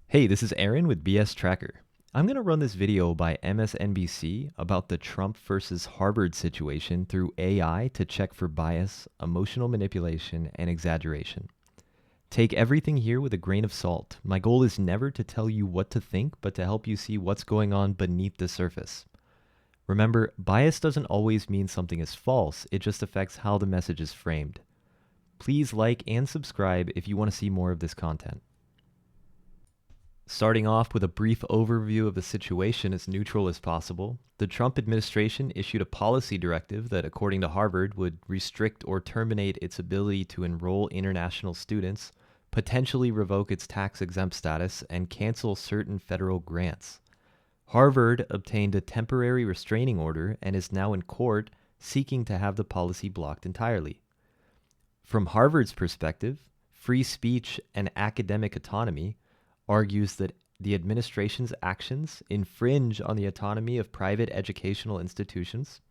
Hey, this is Aaron with BSTracker. I'm going to run this video by MSNBC about the Trump versus Harvard situation through AI to check for bias, emotional manipulation, and exaggeration. Take everything here with a grain of salt. My goal is never to tell you what to think, but to help you see what's going on beneath the surface. Remember, bias doesn't always mean something is false, it just affects how the message is framed. Please like and subscribe if you want to see more of this content. Starting off with a brief overview of the situation as neutral as possible, the Trump administration issued a policy directive that, according to Harvard, would restrict or terminate its ability to enroll international students, potentially revoke its tax-exempt status, and cancel certain federal grants. Harvard obtained a temporary restraining order and is now in court seeking to have the policy blocked entirely. From Harvard's perspective, free speech and academic autonomy argues that the administration's actions infringe on the autonomy of private educational institutions,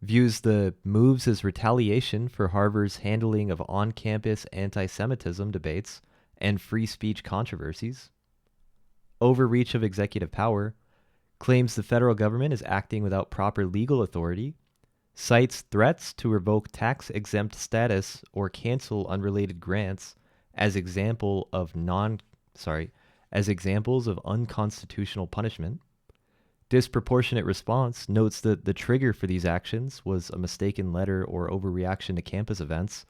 views the moves as retaliation for Harvard's handling of on-campus anti-Semitism debates and free speech controversies, overreach of executive power, claims the federal government is acting without proper legal authority, cites threats to revoke tax-exempt status or cancel unrelated grants as examples of unconstitutional punishment. Disproportionate response notes that the trigger for these actions was a mistaken letter or overreaction to campus events,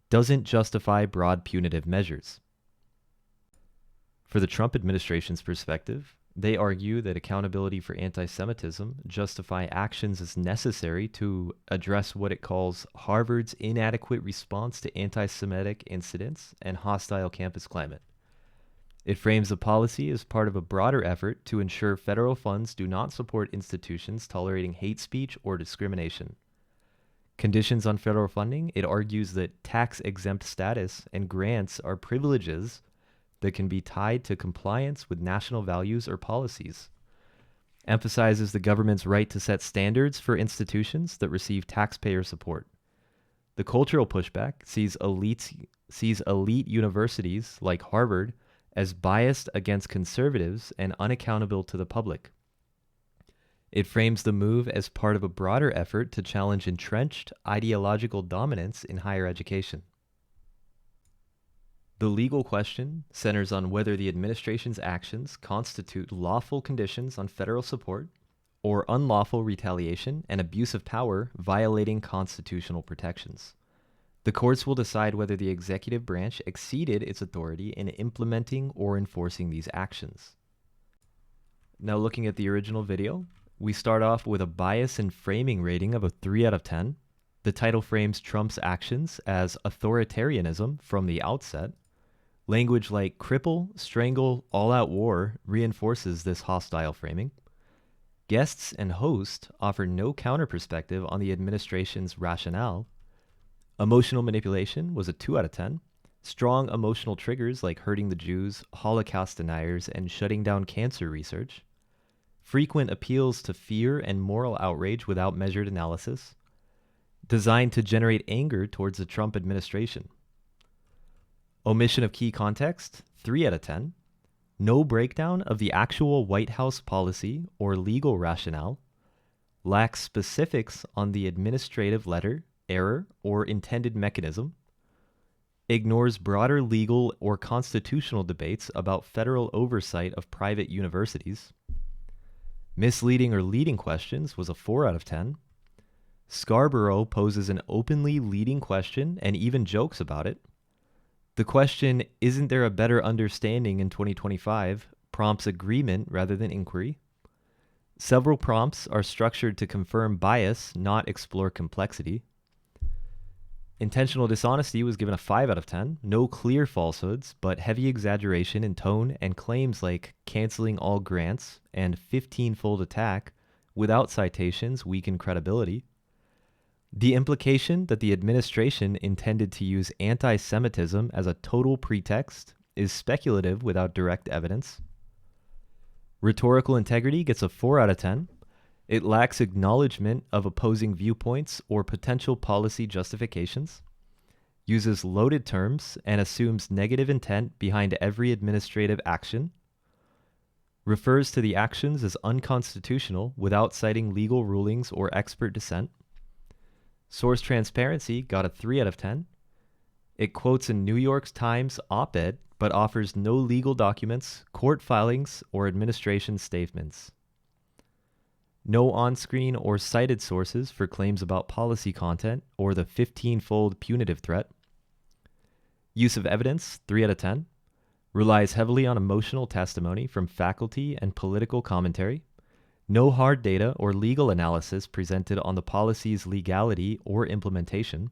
doesn't justify broad punitive measures. For the Trump administration's perspective, they argue that accountability for anti-Semitism justify actions as necessary to address what it calls Harvard's inadequate response to anti-Semitic incidents and hostile campus climate. It frames the policy as part of a broader effort to ensure federal funds do not support institutions tolerating hate speech or discrimination. Conditions on federal funding, it argues that tax-exempt status and grants are privileges that can be tied to compliance with national values or policies. Emphasizes the government's right to set standards for institutions that receive taxpayer support. The cultural pushback sees elite universities like Harvard as biased against conservatives and unaccountable to the public. It frames the move as part of a broader effort to challenge entrenched ideological dominance in higher education. The legal question centers on whether the administration's actions constitute lawful conditions on federal support or unlawful retaliation and abuse of power violating constitutional protections. The courts will decide whether the executive branch exceeded its authority in implementing or enforcing these actions. Now, looking at the original video, we start off with a bias and framing rating of a 3 out of 10. The title frames Trump's actions as authoritarianism from the outset. Language like cripple, strangle, all-out war reinforces this hostile framing. Guests and host offer no counter-perspective on the administration's rationale. Emotional manipulation was a 2 out of 10. Strong emotional triggers like hurting the Jews, Holocaust deniers, and shutting down cancer research. Frequent appeals to fear and moral outrage without measured analysis. Designed to generate anger towards the Trump administration. Omission of key context, 3 out of 10. No breakdown of the actual White House policy or legal rationale. Lacks specifics on the administrative letter, error, or intended mechanism. Ignores broader legal or constitutional debates about federal oversight of private universities. Misleading or leading questions was a 4 out of 10. Scarborough poses an openly leading question and even jokes about it. The question, "Isn't there a better understanding in 2025?" prompts agreement rather than inquiry. Several prompts are structured to confirm bias, not explore complexity. Intentional dishonesty was given a 5 out of 10. No clear falsehoods, but heavy exaggeration in tone and claims like canceling all grants and 15-fold attack without citations weaken credibility. The implication that the administration intended to use anti-Semitism as a total pretext is speculative without direct evidence. Rhetorical integrity gets a 4 out of 10. It lacks acknowledgement of opposing viewpoints or potential policy justifications. Uses loaded terms and assumes negative intent behind every administrative action. refers to the actions as unconstitutional without citing legal rulings or expert dissent. Source transparency got a 3 out of 10. It quotes a New York Times op-ed, but offers no legal documents, court filings, or administration statements. No on-screen or cited sources for claims about policy content or the 15-fold punitive threat. Use of evidence, 3 out of 10. Relies heavily on emotional testimony from faculty and political commentary. No hard data or legal analysis presented on the policy's legality or implementation.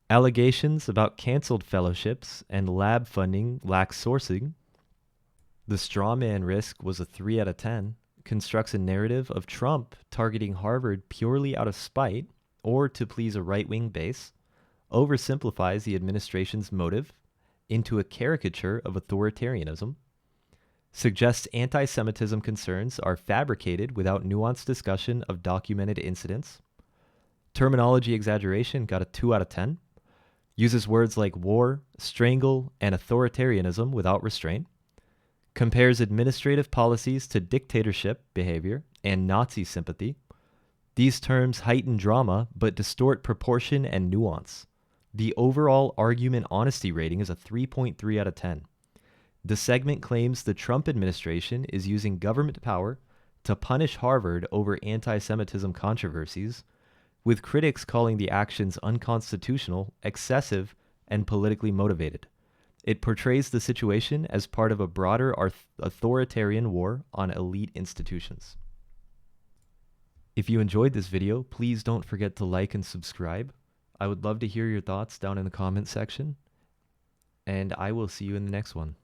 Allegations about canceled fellowships and lab funding lack sourcing. The straw man risk was a 3 out of 10. Constructs a narrative of Trump targeting Harvard purely out of spite or to please a right-wing base. Oversimplifies the administration's motive into a caricature of authoritarianism, suggests anti-Semitism concerns are fabricated without nuanced discussion of documented incidents. Terminology exaggeration got a 2 out of 10, uses words like war, strangle, and authoritarianism without restraint, compares administrative policies to dictatorship behavior and Nazi sympathy. These terms heighten drama but distort proportion and nuance. The overall argument honesty rating is a 3.3 out of 10. The segment claims the Trump administration is using government power to punish Harvard over anti-Semitism controversies, with critics calling the actions unconstitutional, excessive, and politically motivated. It portrays the situation as part of a broader authoritarian war on elite institutions. If you enjoyed this video, please don't forget to like and subscribe. I would love to hear your thoughts down in the comment section, and I will see you in the next one.